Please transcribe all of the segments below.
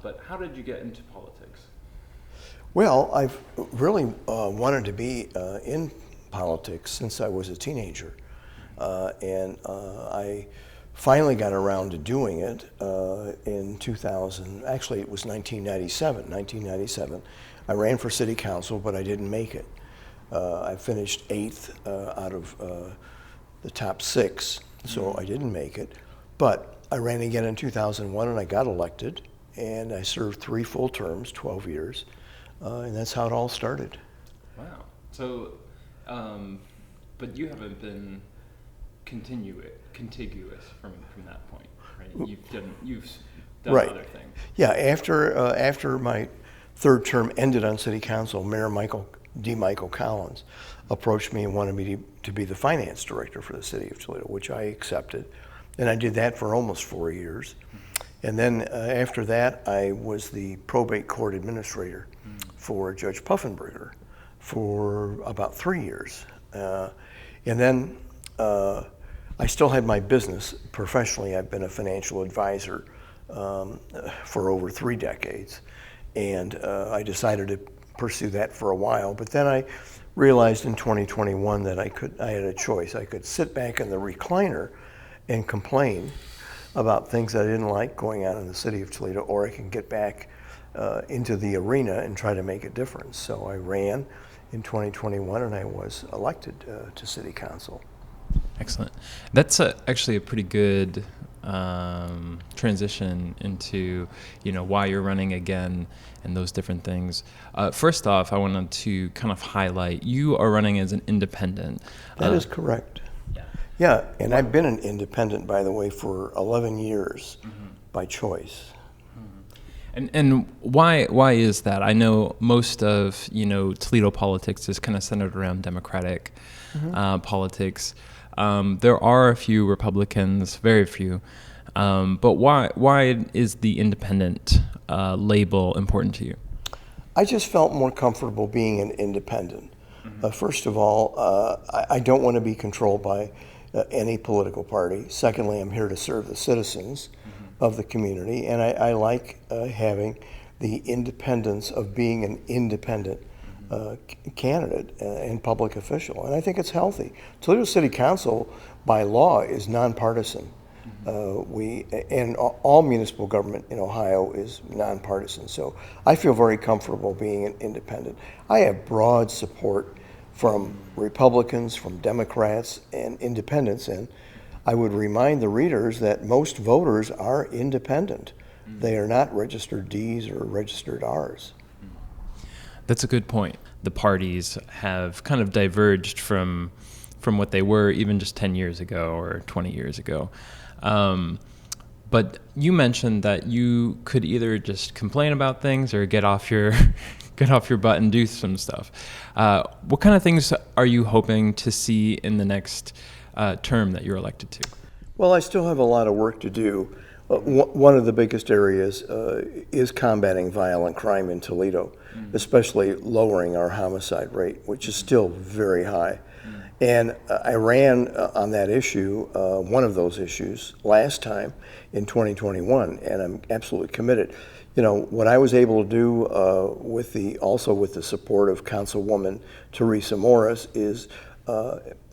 but how did you get into politics? Well, I've really wanted to be in politics since I was a teenager. And I finally got around to doing it in 2000. Actually, it was 1997. 1997. I ran for city council, but I didn't make it. I finished 8th out of the top 6, so I didn't make it. But I ran again in 2001, and I got elected, and I served 3 full terms, 12 years. And that's how it all started. Wow. So, but you haven't been contiguous from that point, right? You've done right. other things. Yeah. After my 3rd term ended on city council, Mayor Michael Collins approached me and wanted me to be the finance director for the city of Toledo, which I accepted, and I did that for almost 4 years. And then after that, I was the probate court administrator for Judge Puffenberger for about 3 years. And then I still had my business. Professionally, I've been a financial advisor for over 3 decades. And I decided to pursue that for a while. But then I realized in 2021 that I had a choice. I could sit back in the recliner and complain about things I didn't like going on in the city of Toledo, or I can get back into the arena and try to make a difference. So I ran in 2021 and I was elected to city council. Excellent. That's actually a pretty good transition into why you're running again and those different things. First off, I wanted to kind of highlight you are running as an independent. That is correct. Yeah, and I've been an independent, by the way, for 11 years by choice. And why is that? I know most of Toledo politics is kind of centered around Democratic politics. There are a few Republicans, very few, but why is the independent label important to you? I just felt more comfortable being an independent. First of all, I don't want to be controlled by any political party. Secondly, I'm here to serve the citizens of the community, and I like having the independence of being an independent candidate and public official, and I think it's healthy. Toledo City Council, by law, is nonpartisan. And all municipal government in Ohio is nonpartisan, so I feel very comfortable being an independent. I have broad support from Republicans, from Democrats, and independents, and I would remind the readers that most voters are independent. They are not registered Ds or registered Rs. That's a good point. The parties have kind of diverged from what they were even just 10 years ago or 20 years ago. But you mentioned that you could either just complain about things or get off your butt and do some stuff. What kind of things are you hoping to see in the next term that you're elected to? Well, I still have a lot of work to do. One of the biggest areas is combating violent crime in Toledo, especially lowering our homicide rate, which is still very high. And I ran on that issue, one of those issues, last time in 2021, and I'm absolutely committed. What I was able to do with the support of Councilwoman Teresa Morris is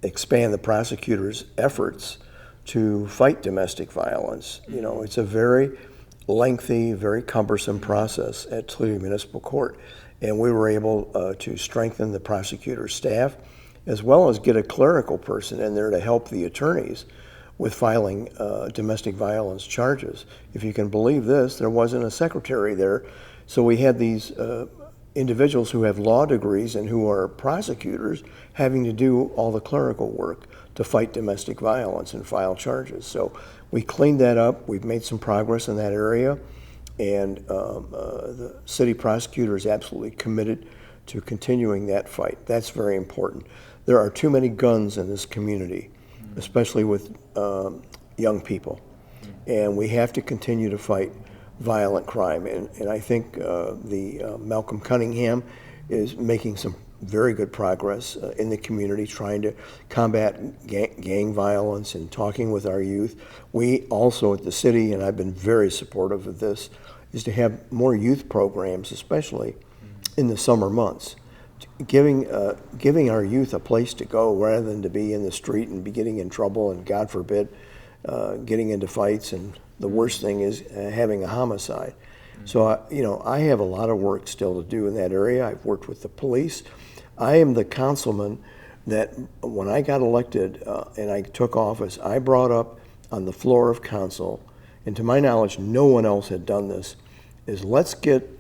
expand the prosecutor's efforts to fight domestic violence. It's a very lengthy, very cumbersome process at Toledo Municipal Court, and we were able to strengthen the prosecutor's staff, as well as get a clerical person in there to help the attorneys with filing domestic violence charges. If you can believe this, there wasn't a secretary there, so we had these individuals who have law degrees and who are prosecutors having to do all the clerical work to fight domestic violence and file charges. So we cleaned that up. We've made some progress in that area, and the city prosecutor is absolutely committed to continuing that fight. That's very important. There are too many guns in this community, especially with young people, and we have to continue to fight violent crime. And I think Malcolm Cunningham is making some very good progress in the community, trying to combat gang violence and talking with our youth. We also at the city, and I've been very supportive of this, is to have more youth programs, especially in the summer months, giving our youth a place to go rather than to be in the street and be getting in trouble and, God forbid, getting into fights. And the worst thing is having a homicide. So, I have a lot of work still to do in that area. I've worked with the police. I am the councilman that when I got elected and I took office, I brought up on the floor of council, and to my knowledge, no one else had done this, is let's get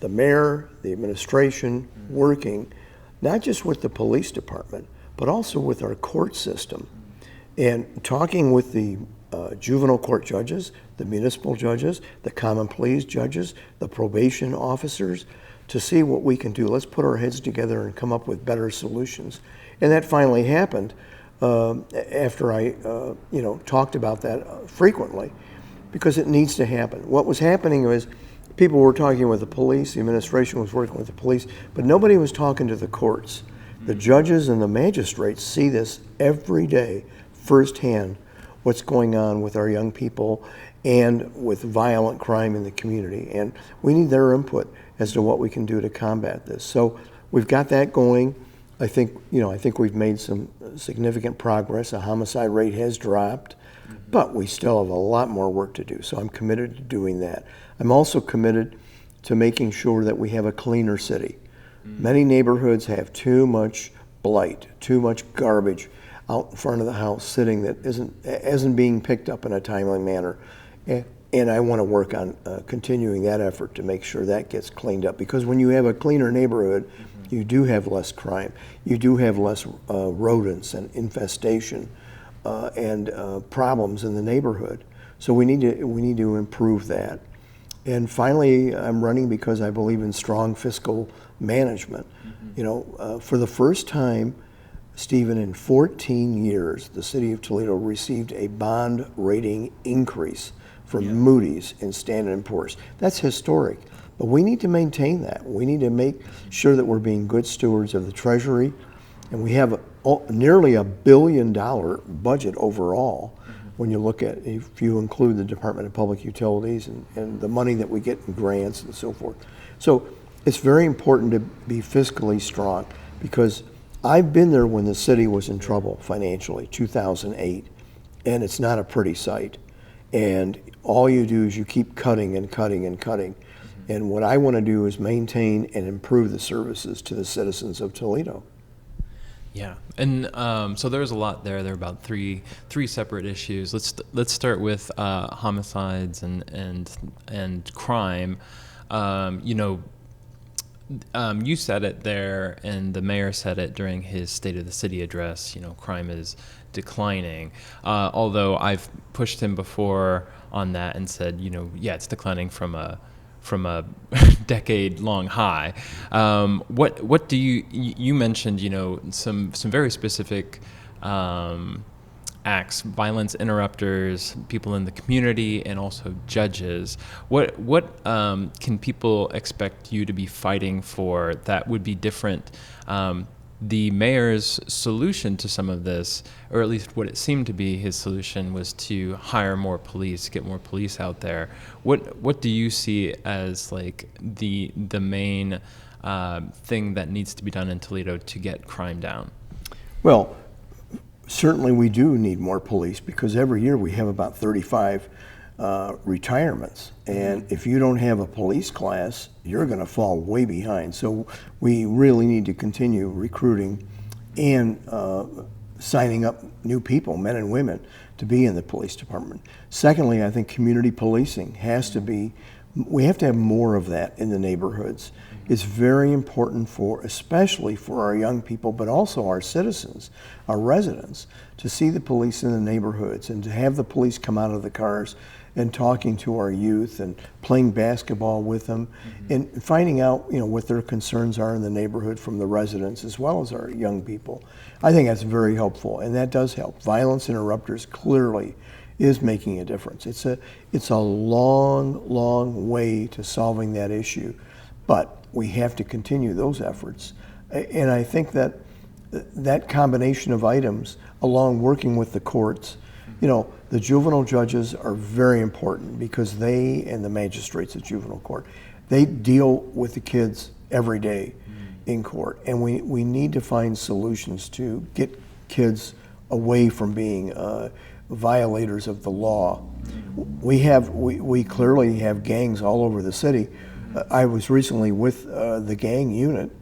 the mayor, the administration working, not just with the police department, but also with our court system, and talking with the juvenile court judges, the municipal judges, the common pleas judges, the probation officers, to see what we can do. Let's put our heads together and come up with better solutions. And that finally happened after I talked about that frequently, because it needs to happen. What was happening was people were talking with the police, the administration was working with the police, but nobody was talking to the courts. The judges and the magistrates see this every day firsthand, what's going on with our young people and with violent crime in the community. And we need their input as to what we can do to combat this. So we've got that going. I think we've made some significant progress. The homicide rate has dropped, but we still have a lot more work to do. So I'm committed to doing that. I'm also committed to making sure that we have a cleaner city. Many neighborhoods have too much blight, too much garbage out in front of the house sitting that isn't being picked up in a timely manner. And I want to work on continuing that effort to make sure that gets cleaned up, because when you have a cleaner neighborhood, you do have less crime. You do have less rodents and infestation and problems in the neighborhood. So we need to improve that. And finally, I'm running because I believe in strong fiscal management. For the first time, Stephen, in 14 years, the city of Toledo received a bond rating increase from Moody's and Standard & Poor's. That's historic, but we need to maintain that. We need to make sure that we're being good stewards of the Treasury, and we have nearly $1 billion budget overall when you look at, if you include the Department of Public Utilities and the money that we get in grants and so forth. So it's very important to be fiscally strong, because I've been there when the city was in trouble financially, 2008, and it's not a pretty sight. And all you do is you keep cutting and cutting and cutting. And what I want to do is maintain and improve the services to the citizens of Toledo. Yeah, and so there's a lot there. There are about three separate issues. Let's start with homicides and crime. You said it there, and the mayor said it during his State of the City address. Crime is declining. Although I've pushed him before on that and said, it's declining from a decade-long high. What do you mentioned? Some very specific acts, violence interrupters, people in the community, and also judges. What can people expect you to be fighting for that would be different? The mayor's solution to some of this, or at least what it seemed to be his solution, was to hire more police, get more police out there. What do you see as like the main thing that needs to be done in Toledo to get crime down? Well, certainly we do need more police, because every year we have about 35 retirements. And if you don't have a police class, you're going to fall way behind. So we really need to continue recruiting and signing up new people, men and women, to be in the police department. Secondly, I think community policing has to be, we have to have more of that in the neighborhoods. It's very important especially for our young people, but also our citizens, our residents, to see the police in the neighborhoods and to have the police come out of the cars and talking to our youth and playing basketball with them and finding out, what their concerns are in the neighborhood from the residents as well as our young people. I think that's very helpful, and that does help. Violence interrupters clearly is making a difference. It's a long way to solving that issue, but we have to continue those efforts. And I think that combination of items, along working with the courts, the The juvenile judges are very important because they, and the magistrates at juvenile court, they deal with the kids every day in court. And we need to find solutions to get kids away from being violators of the law. We clearly have gangs all over the city. I was recently with the gang unit,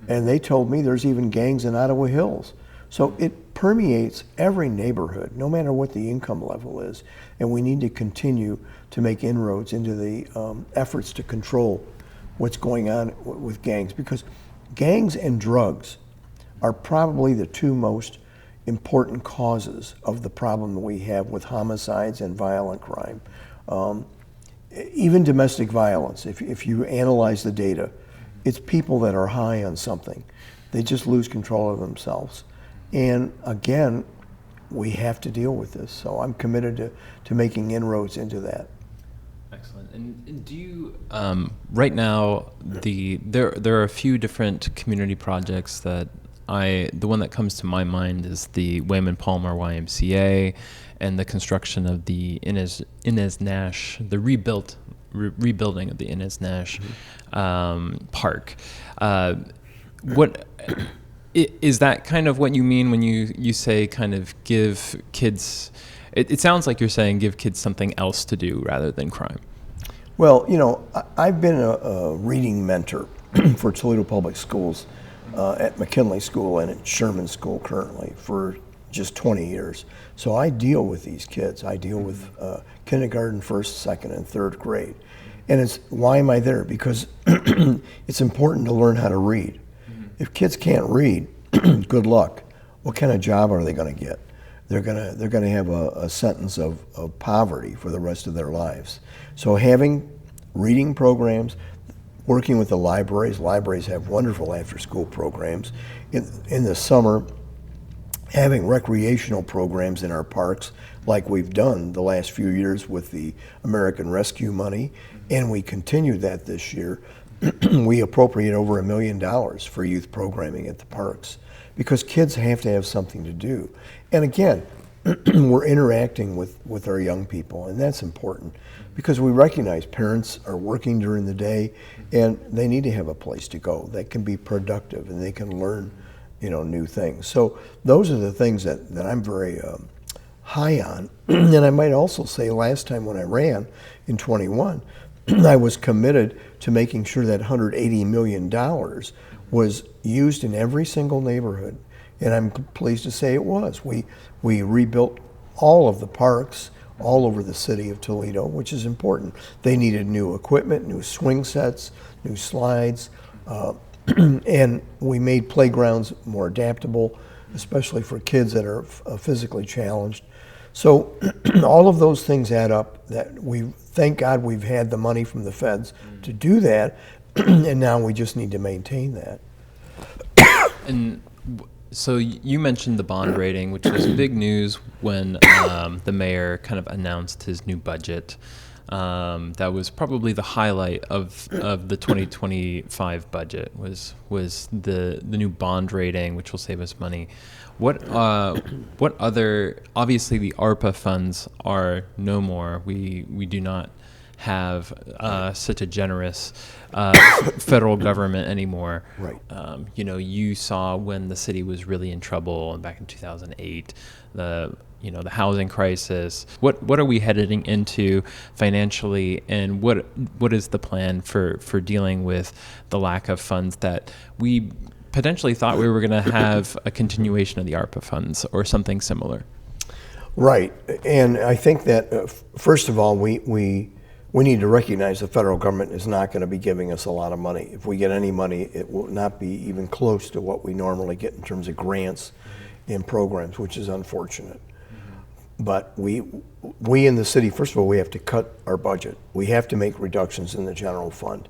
and they told me there's even gangs in Ottawa Hills. So it permeates every neighborhood, no matter what the income level is. And we need to continue to make inroads into the efforts to control what's going on with gangs, because gangs and drugs are probably the two most important causes of the problem that we have with homicides and violent crime. Even domestic violence, if you analyze the data, it's people that are high on something. They just lose control of themselves. And again, we have to deal with this. So I'm committed to making inroads into that. Excellent. And do you, right now, there are a few different community projects that the one that comes to my mind is the Wayman Palmer YMCA and the construction of the Inez Nash, the rebuilding of the Inez Nash park. What is that kind of what you mean when you say kind of give kids, it sounds like you're saying give kids something else to do rather than crime. Well, I've been a reading mentor for Toledo Public Schools at McKinley School and at Sherman School currently for just 20 years. So I deal with these kids. I deal with kindergarten, first, second, and third grade. And why am I there? Because it's important to learn how to read. If kids can't read, good luck. What kind of job are they going to get? They're going to have a sentence of poverty for the rest of their lives. So having reading programs, working with the libraries have wonderful after-school programs. In the summer, having recreational programs in our parks like we've done the last few years with the American Rescue money, and we continued that this year. We appropriate over $1 million for youth programming at the parks because kids have to have something to do. And again, we're interacting with our young people, and that's important because we recognize parents are working during the day and they need to have a place to go that can be productive and they can learn new things. So those are the things that I'm very high on. And I might also say last time when I ran in 21, I was committed to making sure that $180 million was used in every single neighborhood. And I'm pleased to say it was. We rebuilt all of the parks all over the city of Toledo, which is important. They needed new equipment, new swing sets, new slides, and we made playgrounds more adaptable, especially for kids that are physically challenged. So all of those things add up that thank God we've had the money from the feds to do that, and now we just need to maintain that. And so you mentioned the bond rating, which was big news when the mayor kind of announced his new budget. That was probably the highlight of the 2025 budget was the new bond rating, which will save us money. What other, obviously the ARPA funds are no more. We do not have such a generous federal government anymore. Right. You saw when the city was really in trouble back in 2008, the housing crisis. What are we heading into financially, and what is the plan for dealing with the lack of funds that we potentially thought we were going to have a continuation of the ARPA funds or something similar? Right, and I think that first of all, we need to recognize the federal government is not going to be giving us a lot of money. If we get any money, it will not be even close to what we normally get in terms of grants and programs, which is unfortunate. But we in the city, first of all, we have to cut our budget. We have to make reductions in the general fund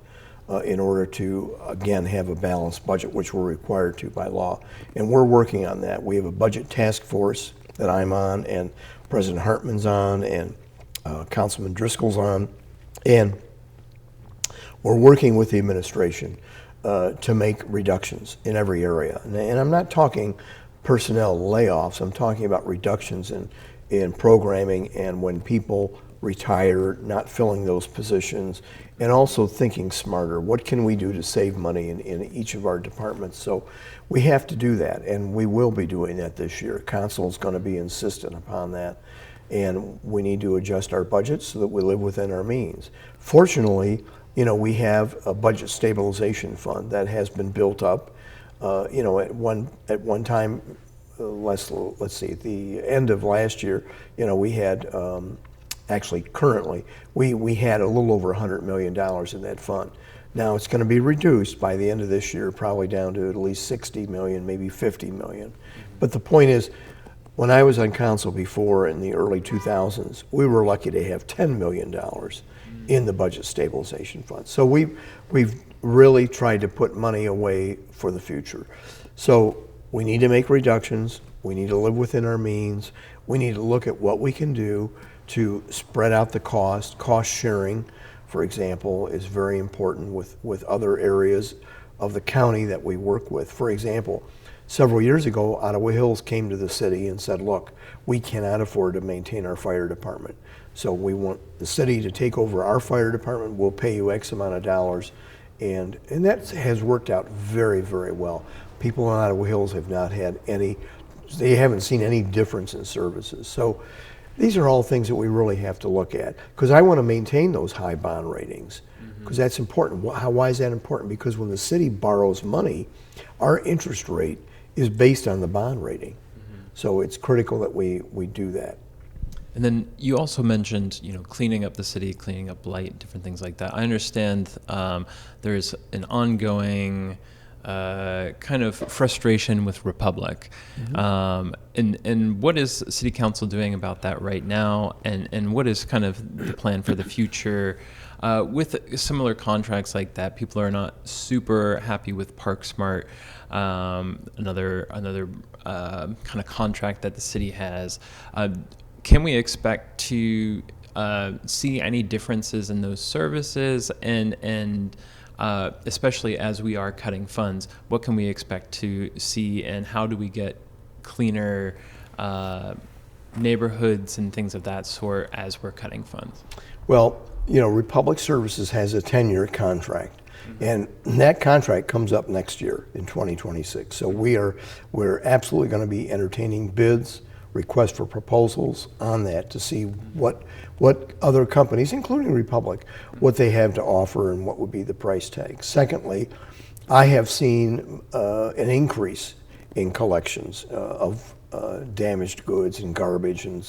in order to, again, have a balanced budget, which we're required to by law. And we're working on that. We have a budget task force that I'm on, and President Hartman's on, and Councilman Driscoll's on. And we're working with the administration to make reductions in every area. And I'm not talking personnel layoffs. I'm talking about reductions in programming and when people retire, not filling those positions, and also thinking smarter. What can we do to save money in each of our departments? So we have to do that, and we will be doing that this year. Council is going to be insistent upon that, and we need to adjust our budget so that we live within our means. Fortunately, we have a budget stabilization fund that has been built up. At one time, let's see, at the end of last year, we had actually currently we had a little over $100 million in that fund. Now it's going to be reduced by the end of this year, probably down to at least 60 million, maybe 50 million. But the point is, when I was on council before in the early 2000s, we were lucky to have $10 million in the budget stabilization fund. So we've really tried to put money away for the future. So we need to make reductions. We need to live within our means. We need to look at what we can do to spread out the cost. Cost sharing, for example, is very important with other areas of the county that we work with. For example, several years ago, Ottawa Hills came to the city and said, look, we cannot afford to maintain our fire department. So we want the city to take over our fire department. We'll pay you X amount of dollars. And that has worked out very, very well. People in Ottawa Hills have not had they haven't seen any difference in services. So these are all things that we really have to look at, because I want to maintain those high bond ratings, because that's important. Why is that important? Because when the city borrows money, our interest rate is based on the bond rating. So it's critical that we do that. And then you also mentioned, cleaning up the city, cleaning up blight, different things like that. I understand there's an ongoing kind of frustration with Republic. And what is City Council doing about that right now? And what is kind of the plan for the future? With similar contracts like that, people are not super happy with ParkSmart, another kind of contract that the city has. Can we expect to see any differences in those services, and especially as we are cutting funds, what can we expect to see, and how do we get cleaner neighborhoods and things of that sort as we're cutting funds? Well, Republic Services has a 10-year contract, and that contract comes up next year in 2026. So we're absolutely going to be entertaining bids, requests for proposals on that to see what other companies, including Republic, what they have to offer and what would be the price tag. Secondly, I have seen an increase in collections of damaged goods and garbage and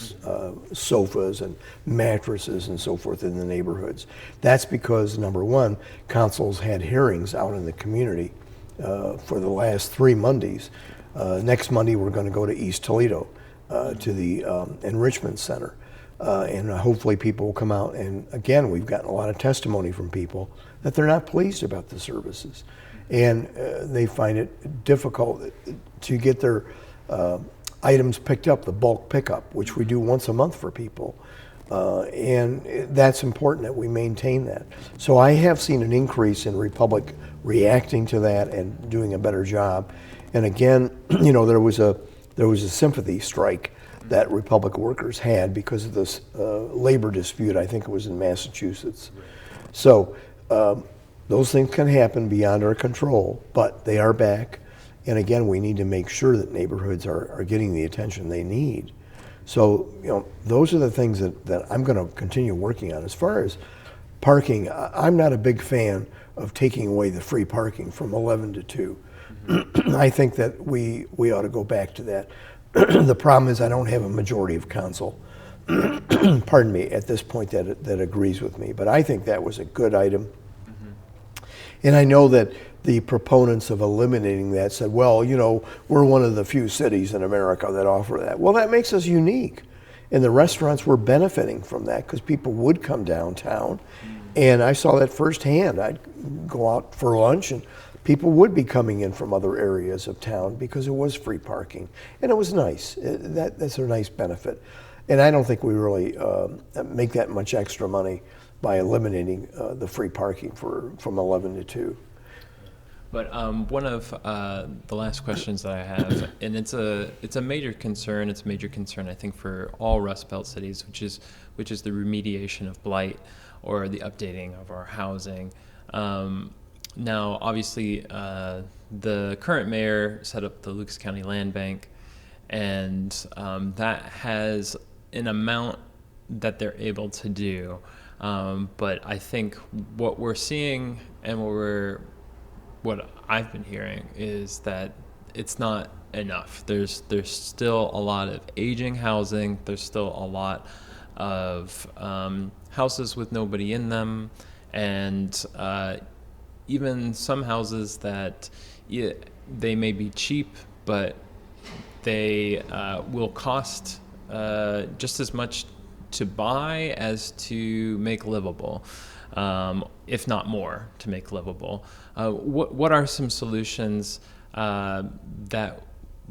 sofas and mattresses and so forth in the neighborhoods. That's because, number one, council's had hearings out in the community for the last 3 Mondays. Next Monday we're going to go to East Toledo to the Enrichment Center. And hopefully people will come out, and again, we've gotten a lot of testimony from people that they're not pleased about the services. And they find it difficult to get their items picked up, the bulk pickup, which we do once a month for people. And that's important that we maintain that. So I have seen an increase in Republic reacting to that and doing a better job. And again, there was a sympathy strike that Republic workers had because of this labor dispute. I think it was in Massachusetts. So those things can happen beyond our control, but they are back. And again, we need to make sure that neighborhoods are getting the attention they need. So, those are the things that I'm going to continue working on. As far as parking, I'm not a big fan of taking away the free parking from 11 to 2. I think that we ought to go back to that. The problem is I don't have a majority of council, pardon me, at this point that agrees with me. But I think that was a good item. And I know that the proponents of eliminating that said, well, we're one of the few cities in America that offer that. Well, that makes us unique. And the restaurants were benefiting from that because people would come downtown. And I saw that firsthand. I'd go out for lunch and people would be coming in from other areas of town because it was free parking. And it was nice. That's a nice benefit. And I don't think we really make that much extra money by eliminating the free parking from 11 to 2. But one of the last questions that I have, and it's a major concern. It's a major concern, I think, for all Rust Belt cities, which is the remediation of blight or the updating of our housing. Now, obviously, the current mayor set up the Lucas County Land Bank, and that has an amount that they're able to do. But I think what we're seeing and what I've been hearing is that it's not enough. There's still a lot of aging housing. There's still a lot of houses with nobody in them, and even some houses that they may be cheap, but they will cost just as much to buy as to make livable, if not more to make livable. What are some solutions that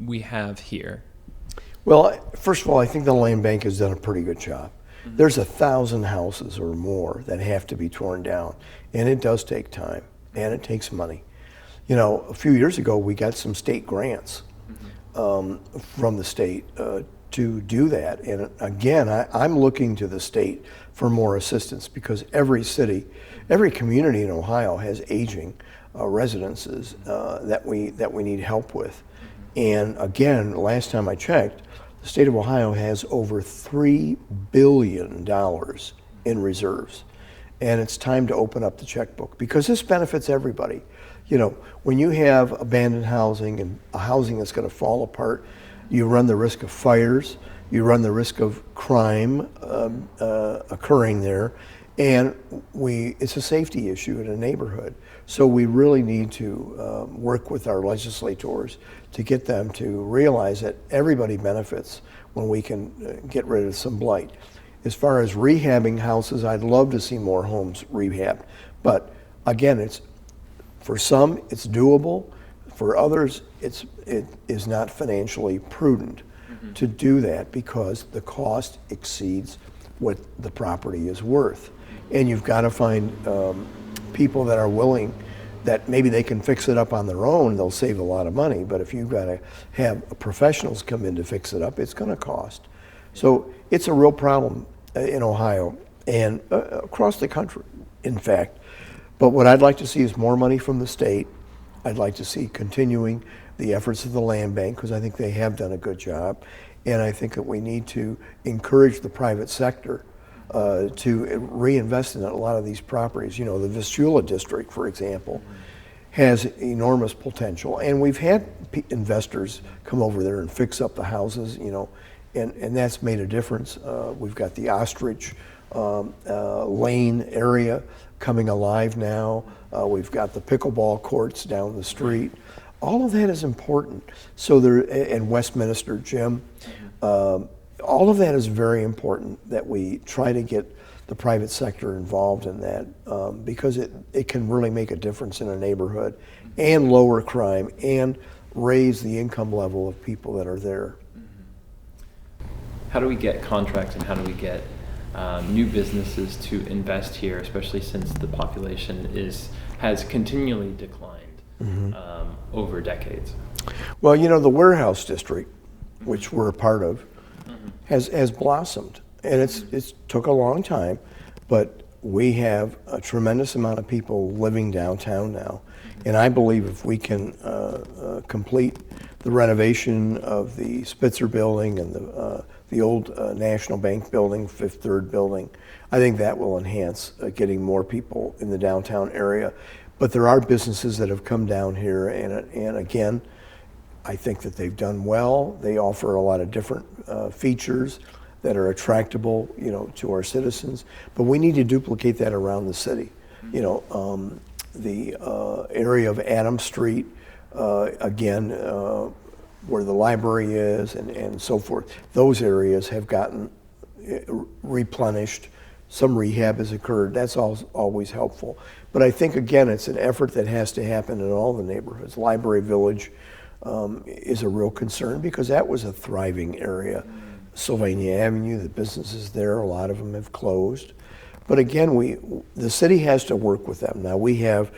we have here? Well, first of all, I think the land bank has done a pretty good job. Mm-hmm. There's 1,000 houses or more that have to be torn down, and it does take time, and it takes money. You know, a few years ago, we got some state grants from the state to do that. And again, I'm looking to the state for more assistance, because every city, every community in Ohio has aging residences that we need help with. And again, last time I checked, the state of Ohio has over $3 billion in reserves. And it's time to open up the checkbook, because this benefits everybody. You know, when you have abandoned housing and a housing that's going to fall apart, you run the risk of fires, you run the risk of crime occurring there, and it's a safety issue in a neighborhood. So we really need to work with our legislators to get them to realize that everybody benefits when we can get rid of some blight. As far as rehabbing houses, I'd love to see more homes rehabbed. But again, for some, it's doable. For others, it is not financially prudent to do that, because the cost exceeds what the property is worth. And you've got to find people that are willing, that maybe they can fix it up on their own, they'll save a lot of money. But if you've got to have professionals come in to fix it up, it's going to cost. So it's a real problem in Ohio and across the country, in fact. But what I'd like to see is more money from the state. I'd like to see continuing the efforts of the land bank, because I think they have done a good job. And I think that we need to encourage the private sector to reinvest in a lot of these properties. You know, the Vistula district, for example, has enormous potential. And we've had investors come over there and fix up the houses, you know, and that's made a difference. We've got the Ostrich Lane area coming alive now. We've got the pickleball courts down the street. All of that is important. So and Westminster Gym, all of that is very important, that we try to get the private sector involved in that, because it can really make a difference in a neighborhood and lower crime and raise the income level of people that are there. How do we get contracts, and how do we get new businesses to invest here, especially since the population has continually declined over decades? Well, you know, the warehouse district, which we're a part of, has blossomed, and it's took a long time, but we have a tremendous amount of people living downtown now, and I believe if we can complete the renovation of the Spitzer building and the old National Bank building, Fifth Third building, I think that will enhance getting more people in the downtown area. But there are businesses that have come down here, and again, I think that they've done well. They offer a lot of different features that are attractable, you know, to our citizens. But we need to duplicate that around the city. You know, the area of Adams Street, again, where the library is and so forth. Those areas have gotten replenished. Some rehab has occurred. That's always helpful. But I think, again, it's an effort that has to happen in all the neighborhoods. Library Village is a real concern, because that was a thriving area. Sylvania Avenue, the businesses there, a lot of them have closed. But again, the city has to work with them. Now we have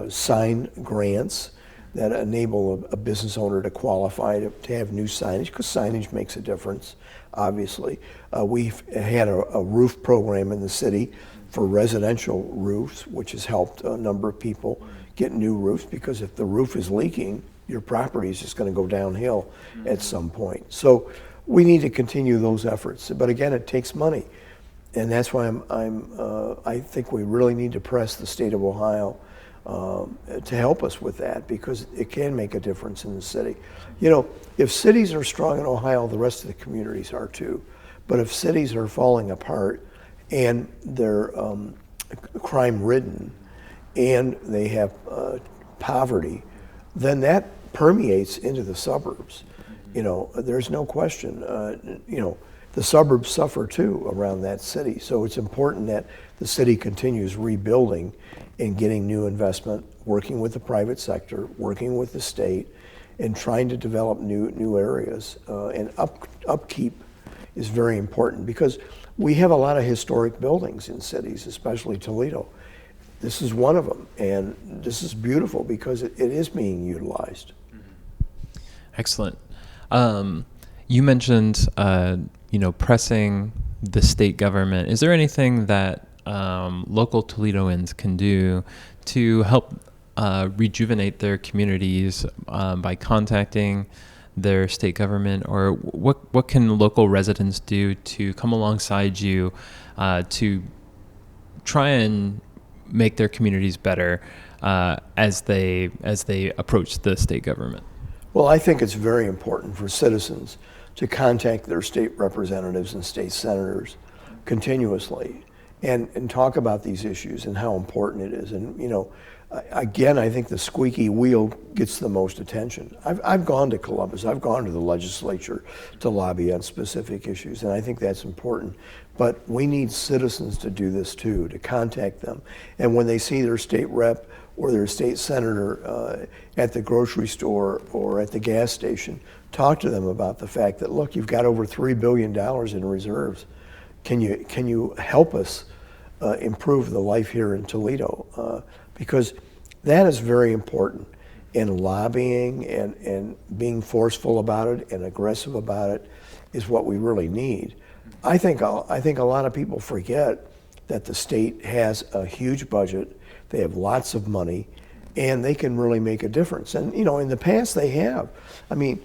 sign grants that enable a business owner to qualify to have new signage, because signage makes a difference, obviously. We've had a roof program in the city for residential roofs, which has helped a number of people get new roofs, because if the roof is leaking, your property is just going to go downhill at some point. So we need to continue those efforts. But again, it takes money. And that's why I think we really need to press the state of Ohio to help us with that, because it can make a difference in the city. You know, if cities are strong in Ohio, the rest of the communities are too. But if cities are falling apart and they're crime-ridden and they have poverty, then that permeates into the suburbs. You know, there's no question. You know, the suburbs suffer too around that city. So it's important that the city continues rebuilding and getting new investment, working with the private sector, working with the state, and trying to develop new areas. And upkeep is very important, because we have a lot of historic buildings in cities, especially Toledo. This is one of them, and this is beautiful because it is being utilized. Excellent. You mentioned, pressing the state government. Is there anything that local Toledoans can do to help rejuvenate their communities by contacting their state government, or what can local residents do to come alongside you to try and make their communities better as they approach the state government? Well, I think it's very important for citizens to contact their state representatives and state senators continuously and talk about these issues and how important it is. And, you know, again, I think the squeaky wheel gets the most attention. I've gone to Columbus, I've gone to the legislature to lobby on specific issues, and I think that's important. But we need citizens to do this too, to contact them. And when they see their state rep or their state senator at the grocery store or at the gas station, talk to them about the fact that, look, you've got over $3 billion in reserves. Can you help us improve the life here in Toledo? Because that is very important. And lobbying and being forceful about it and aggressive about it is what we really need. I think a lot of people forget that the state has a huge budget. They have lots of money, and they can really make a difference. And, you know, in the past they have. I mean,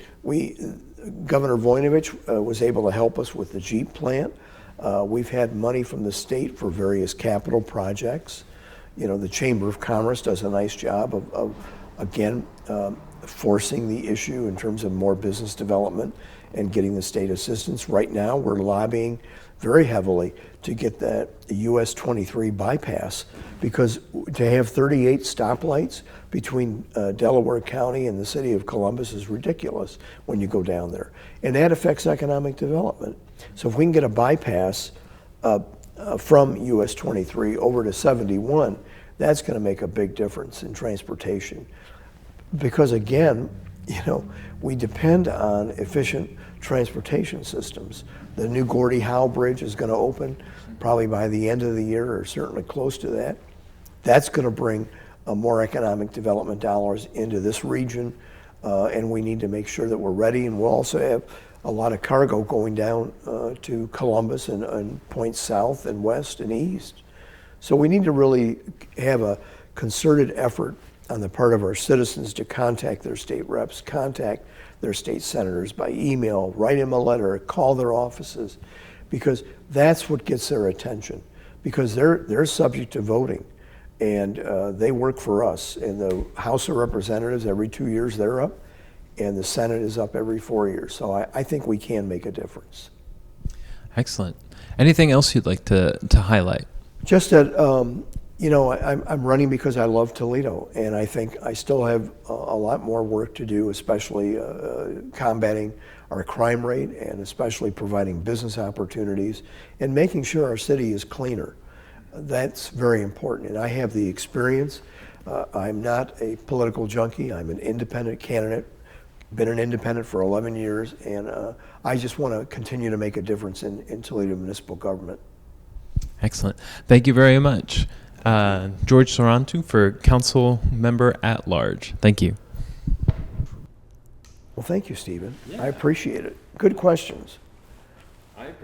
Governor Voinovich was able to help us with the Jeep plant. We've had money from the state for various capital projects. You know, the Chamber of Commerce does a nice job of again, forcing the issue in terms of more business development and getting the state assistance. Right now, we're lobbying very heavily to get that US 23 bypass, because to have 38 stoplights between Delaware County and the city of Columbus is ridiculous when you go down there. And that affects economic development. So if we can get a bypass from US 23 over to 71, that's going to make a big difference in transportation. Because again, you know, we depend on efficient transportation systems. The new Gordie Howe Bridge is going to open probably by the end of the year, or certainly close to that. That's going to bring more economic development dollars into this region, and we need to make sure that we're ready. And we'll also have a lot of cargo going down to Columbus and points south and west and east. So we need to really have a concerted effort on the part of our citizens to contact their state reps, contact their state senators by email, write them a letter, call their offices, because that's what gets their attention. Because they're subject to voting, and they work for us. And the House of Representatives, every 2 years they're up, and the Senate is up every 4 years. So I think we can make a difference. Excellent. Anything else you'd like to highlight? Just that, you know, I'm running because I love Toledo, and I think I still have a lot more work to do, especially combating our crime rate and especially providing business opportunities and making sure our city is cleaner. That's very important, and I have the experience. I'm not a political junkie. I'm an independent candidate, been an independent for 11 years, and I just want to continue to make a difference in Toledo municipal government. Excellent. Thank you very much. George Sarantou for Council Member at Large. Thank you. Well, thank you, Stephen. I appreciate it. Good questions.